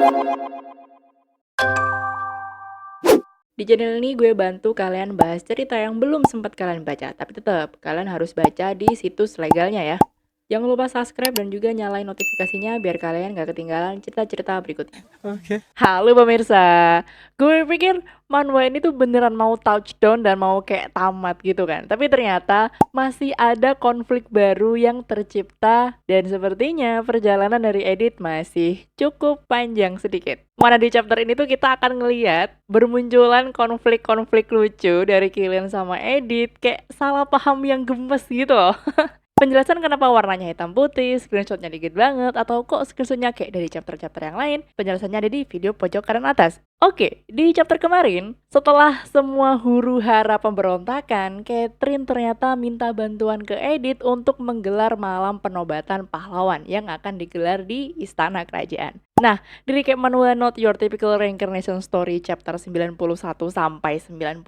Di channel ini gue bantu kalian bahas cerita yang belum sempat kalian baca, tapi tetap kalian harus baca di situs legalnya ya. Jangan lupa subscribe dan juga nyalain notifikasinya biar kalian gak ketinggalan cerita-cerita berikutnya. Oke. Halo pemirsa, gue pikir manhwa ini tuh beneran mau touchdown dan mau kayak tamat gitu kan. Tapi ternyata masih ada konflik baru yang tercipta dan sepertinya perjalanan dari Edith masih cukup panjang sedikit. Mana di chapter ini tuh kita akan ngeliat bermunculan konflik-konflik lucu dari Killian sama Edith, kayak salah paham yang gemes gitu loh. Penjelasan kenapa warnanya hitam putih, screenshotnya dikit banget, atau kok screenshotnya kayak dari chapter-chapter yang lain, penjelasannya ada di video pojok kanan atas. Oke, di chapter kemarin, setelah semua huru-hara pemberontakan, Catherine ternyata minta bantuan ke Edith untuk menggelar malam penobatan pahlawan yang akan digelar di istana kerajaan. Nah, di recap manhwa Not Your Typical Reincarnation Story chapter 91 sampai 92,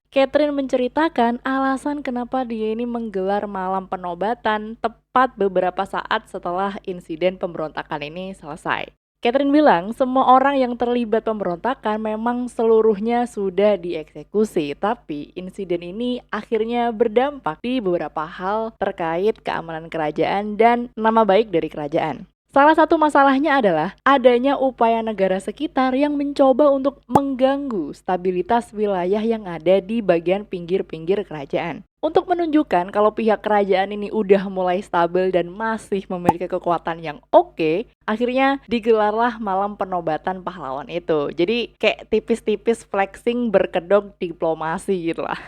Catherine menceritakan alasan kenapa dia ini menggelar malam penobatan tepat beberapa saat setelah insiden pemberontakan ini selesai. Catherine bilang semua orang yang terlibat pemberontakan memang seluruhnya sudah dieksekusi, tapi insiden ini akhirnya berdampak di beberapa hal terkait keamanan kerajaan dan nama baik dari kerajaan. Salah satu masalahnya adalah adanya upaya negara sekitar yang mencoba untuk mengganggu stabilitas wilayah yang ada di bagian pinggir-pinggir kerajaan. Untuk menunjukkan kalau pihak kerajaan ini udah mulai stabil dan masih memiliki kekuatan yang oke, akhirnya digelarlah malam penobatan pahlawan itu. Jadi kayak tipis-tipis flexing berkedok diplomasi gitu lah.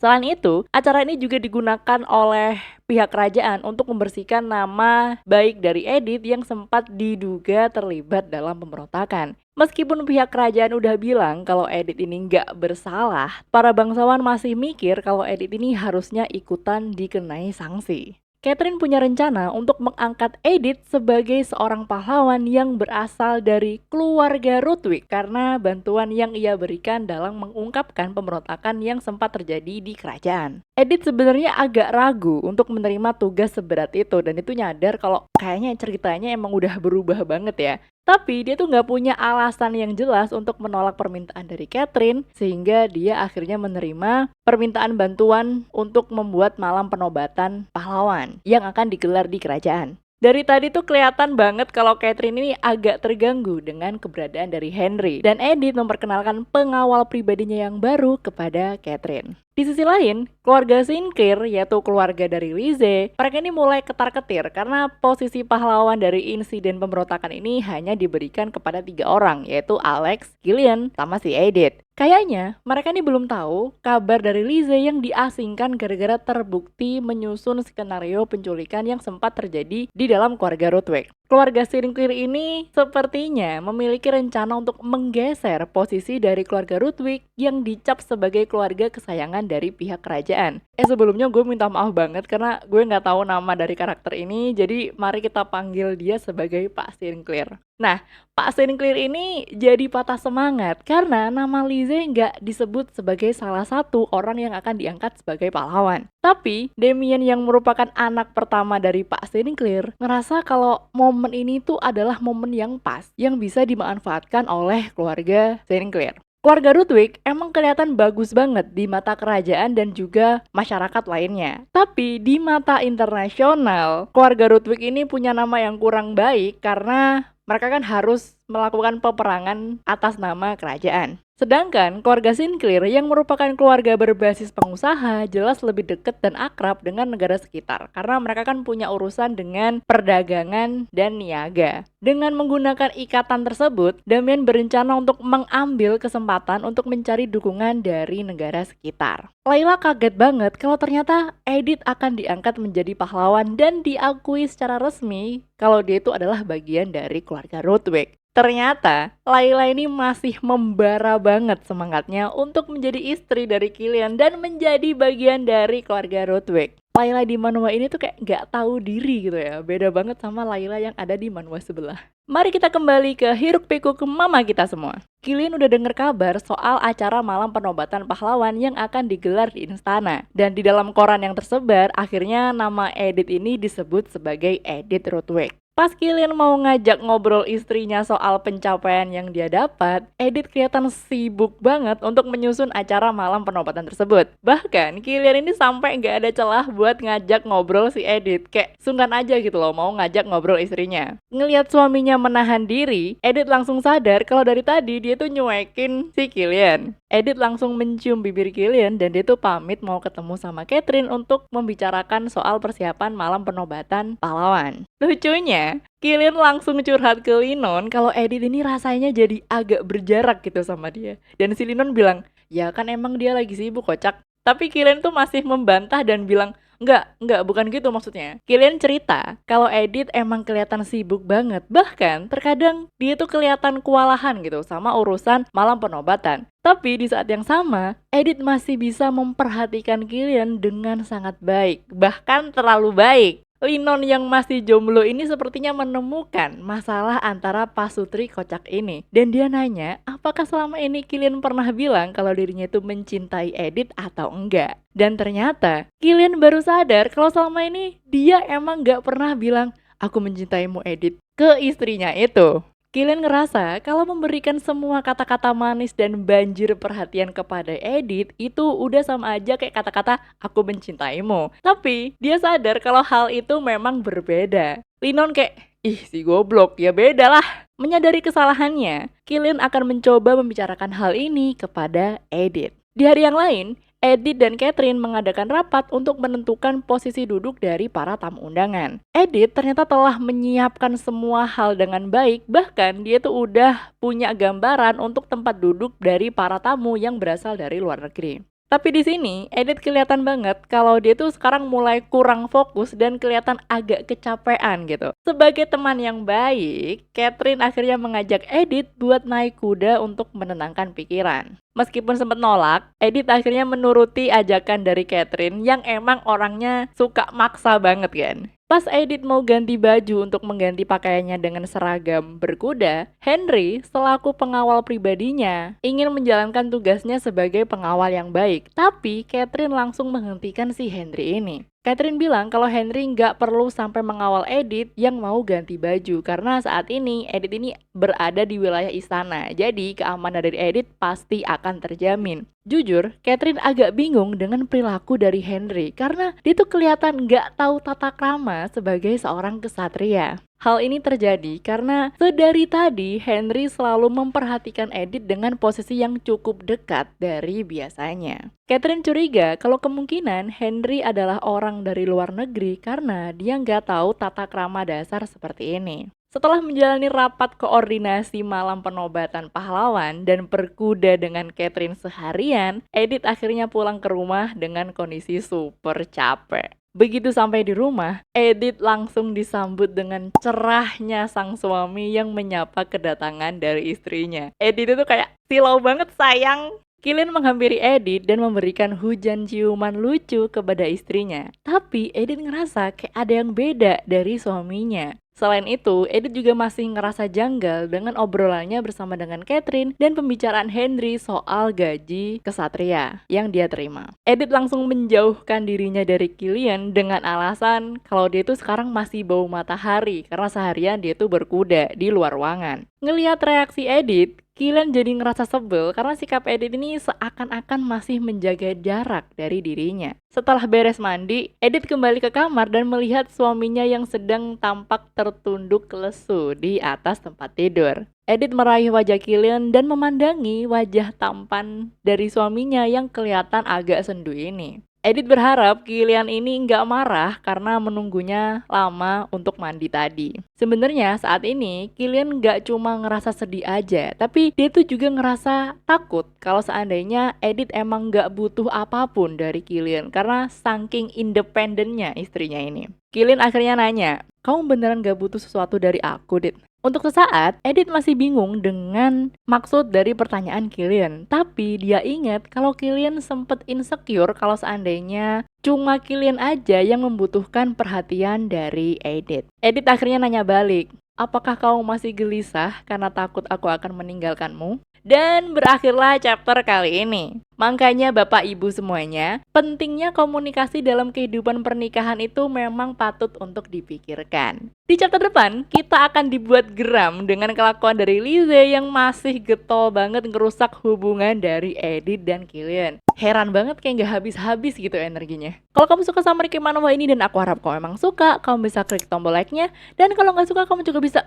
Selain itu, acara ini juga digunakan oleh pihak kerajaan untuk membersihkan nama baik dari Edith yang sempat diduga terlibat dalam pemberontakan. Meskipun pihak kerajaan udah bilang kalau Edith ini nggak bersalah, para bangsawan masih mikir kalau Edith ini harusnya ikutan dikenai sanksi. Catherine punya rencana untuk mengangkat Edith sebagai seorang pahlawan yang berasal dari keluarga Rudwick karena bantuan yang ia berikan dalam mengungkapkan pemberontakan yang sempat terjadi di kerajaan. Edith sebenarnya agak ragu untuk menerima tugas seberat itu dan itu nyadar kalau kayaknya ceritanya emang udah berubah banget ya. Tapi dia tuh nggak punya alasan yang jelas untuk menolak permintaan dari Catherine sehingga dia akhirnya menerima permintaan bantuan untuk membuat malam penobatan pahlawan yang akan digelar di kerajaan. Dari tadi tuh kelihatan banget kalau Catherine ini agak terganggu dengan keberadaan dari Henry dan Edith memperkenalkan pengawal pribadinya yang baru kepada Catherine. Di sisi lain, keluarga Sinclair, yaitu keluarga dari Lizzie, mereka ini mulai ketar-ketir karena posisi pahlawan dari insiden pemberontakan ini hanya diberikan kepada 3 orang, yaitu Alex, Killian, sama si Edith. Kayaknya mereka ini belum tahu kabar dari Lizzie yang diasingkan gara-gara terbukti menyusun skenario penculikan yang sempat terjadi di dalam keluarga Rudwick. Keluarga Sinclair ini sepertinya memiliki rencana untuk menggeser posisi dari keluarga Rudwick yang dicap sebagai keluarga kesayangan dari pihak kerajaan. Sebelumnya gue minta maaf banget karena gue nggak tahu nama dari karakter ini, jadi mari kita panggil dia sebagai Pak Sinclair. Nah, Pak Sinclair ini jadi patah semangat karena nama Lizzie nggak disebut sebagai salah satu orang yang akan diangkat sebagai pahlawan. Tapi, Damien yang merupakan anak pertama dari Pak Sinclair ngerasa kalau momen ini tuh adalah momen yang pas yang bisa dimanfaatkan oleh keluarga Sinclair. Keluarga Rudwick emang kelihatan bagus banget di mata kerajaan dan juga masyarakat lainnya. Tapi di mata internasional, keluarga Rudwick ini punya nama yang kurang baik karena mereka kan harus melakukan peperangan atas nama kerajaan. Sedangkan keluarga Sinclair yang merupakan keluarga berbasis pengusaha jelas lebih dekat dan akrab dengan negara sekitar karena mereka kan punya urusan dengan perdagangan dan niaga. Dengan menggunakan ikatan tersebut, Damien berencana untuk mengambil kesempatan untuk mencari dukungan dari negara sekitar. Layla kaget banget kalau ternyata Edith akan diangkat menjadi pahlawan dan diakui secara resmi kalau dia itu adalah bagian dari keluarga Rudwick. Ternyata Layla ini masih membara banget semangatnya untuk menjadi istri dari Killian dan menjadi bagian dari keluarga Rudwick. Layla di manhwa ini tuh kayak gak tahu diri gitu ya, beda banget sama Layla yang ada di manhwa sebelah. Mari kita kembali ke hiruk pikuk ke mama kita semua. Killian udah denger kabar soal acara malam penobatan pahlawan yang akan digelar di istana. Dan di dalam koran yang tersebar, akhirnya nama Edith ini disebut sebagai Edith Rudwick. Pas Killian mau ngajak ngobrol istrinya soal pencapaian yang dia dapat, Edith kelihatan sibuk banget untuk menyusun acara malam penobatan tersebut. Bahkan, Killian ini sampai nggak ada celah buat ngajak ngobrol si Edith. Kayak sungkan aja gitu loh mau ngajak ngobrol istrinya. Ngelihat suaminya menahan diri, Edith langsung sadar kalau dari tadi dia tuh nyuekin si Killian. Edith langsung mencium bibir Killian dan dia tuh pamit mau ketemu sama Catherine untuk membicarakan soal persiapan malam penobatan pahlawan. Lucunya, Killian langsung curhat ke Linon kalau Edith ini rasanya jadi agak berjarak gitu sama dia. Dan si Linon bilang, ya kan emang dia lagi sibuk kocak. Tapi Killian tuh masih membantah dan bilang, enggak, bukan gitu maksudnya. Killian cerita kalau Edith emang kelihatan sibuk banget. Bahkan terkadang dia tuh kelihatan kewalahan gitu sama urusan malam penobatan. Tapi di saat yang sama, Edith masih bisa memperhatikan Killian dengan sangat baik. Bahkan terlalu baik. Linon yang masih jomblo ini sepertinya menemukan masalah antara pasutri kocak ini. Dan dia nanya, apakah selama ini Killian pernah bilang kalau dirinya itu mencintai Edith atau enggak? Dan ternyata, Killian baru sadar kalau selama ini dia emang gak pernah bilang, aku mencintaimu Edith, ke istrinya itu. Killian ngerasa kalau memberikan semua kata-kata manis dan banjir perhatian kepada Edith itu udah sama aja kayak kata-kata aku mencintaimu. Tapi dia sadar kalau hal itu memang berbeda. Linon kayak, ih si goblok, ya beda lah. Menyadari kesalahannya, Killian akan mencoba membicarakan hal ini kepada Edith. Di hari yang lain, Edith dan Catherine mengadakan rapat untuk menentukan posisi duduk dari para tamu undangan. Edith ternyata telah menyiapkan semua hal dengan baik, bahkan dia tuh udah punya gambaran untuk tempat duduk dari para tamu yang berasal dari luar negeri. Tapi di sini, Edith kelihatan banget kalau dia tuh sekarang mulai kurang fokus dan kelihatan agak kecapean gitu. Sebagai teman yang baik, Catherine akhirnya mengajak Edith buat naik kuda untuk menenangkan pikiran. Meskipun sempat nolak, Edith akhirnya menuruti ajakan dari Catherine yang emang orangnya suka maksa banget kan. Pas Edith mau ganti baju untuk mengganti pakaiannya dengan seragam berkuda, Henry selaku pengawal pribadinya ingin menjalankan tugasnya sebagai pengawal yang baik. Tapi Catherine langsung menghentikan si Henry ini. Catherine bilang kalau Henry nggak perlu sampai mengawal Edith yang mau ganti baju karena saat ini Edith ini berada di wilayah istana. Jadi keamanan dari Edith pasti akan terjamin. Jujur, Catherine agak bingung dengan perilaku dari Henry karena dia tuh kelihatan nggak tahu tata krama sebagai seorang kesatria. Hal ini terjadi karena sedari tadi Henry selalu memperhatikan Edith dengan posisi yang cukup dekat dari biasanya. Catherine curiga kalau kemungkinan Henry adalah orang dari luar negeri karena dia nggak tahu tata krama dasar seperti ini. Setelah menjalani rapat koordinasi malam penobatan pahlawan dan berkuda dengan Catherine seharian, Edith akhirnya pulang ke rumah dengan kondisi super capek. Begitu sampai di rumah, Edith langsung disambut dengan cerahnya sang suami yang menyapa kedatangan dari istrinya. Edith itu kayak silau banget sayang. Killian menghampiri Edith dan memberikan hujan ciuman lucu kepada istrinya. Tapi Edith ngerasa kayak ada yang beda dari suaminya. Selain itu, Edith juga masih ngerasa janggal dengan obrolannya bersama dengan Catherine dan pembicaraan Henry soal gaji kesatria yang dia terima. Edith langsung menjauhkan dirinya dari Killian dengan alasan kalau dia tuh sekarang masih bau matahari karena seharian dia tuh berkuda di luar ruangan. Ngelihat reaksi Edith, Killian jadi ngerasa sebel karena sikap Edith ini seakan-akan masih menjaga jarak dari dirinya. Setelah beres mandi, Edith kembali ke kamar dan melihat suaminya yang sedang tampak tertunduk lesu di atas tempat tidur. Edith meraih wajah Killian dan memandangi wajah tampan dari suaminya yang kelihatan agak sendu ini. Edith berharap Killian ini nggak marah karena menunggunya lama untuk mandi tadi. Sebenarnya saat ini Killian nggak cuma ngerasa sedih aja, tapi dia tuh juga ngerasa takut kalau seandainya Edith emang nggak butuh apapun dari Killian karena saking independennya istrinya ini. Killian akhirnya nanya, kamu beneran gak butuh sesuatu dari aku, Dit? Untuk sesaat, Edith masih bingung dengan maksud dari pertanyaan Killian. Tapi dia ingat kalau Killian sempet insecure kalau seandainya cuma Killian aja yang membutuhkan perhatian dari Edith. Edith akhirnya nanya balik, apakah kamu masih gelisah karena takut aku akan meninggalkanmu? Dan berakhirlah chapter kali ini. Makanya Bapak Ibu semuanya, pentingnya komunikasi dalam kehidupan pernikahan itu memang patut untuk dipikirkan. Di chapter depan, kita akan dibuat geram dengan kelakuan dari Lizzie yang masih getol banget ngerusak hubungan dari Edith dan Killian. Heran banget kayak nggak habis-habis gitu energinya. Kalau kamu suka sama Ricky Manwa ini dan aku harap kamu memang suka, kamu bisa klik tombol like-nya. Dan kalau nggak suka, kamu juga bisa,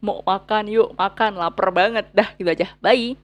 mau makan, yuk makan, lapar banget. Dah, gitu aja. Bye!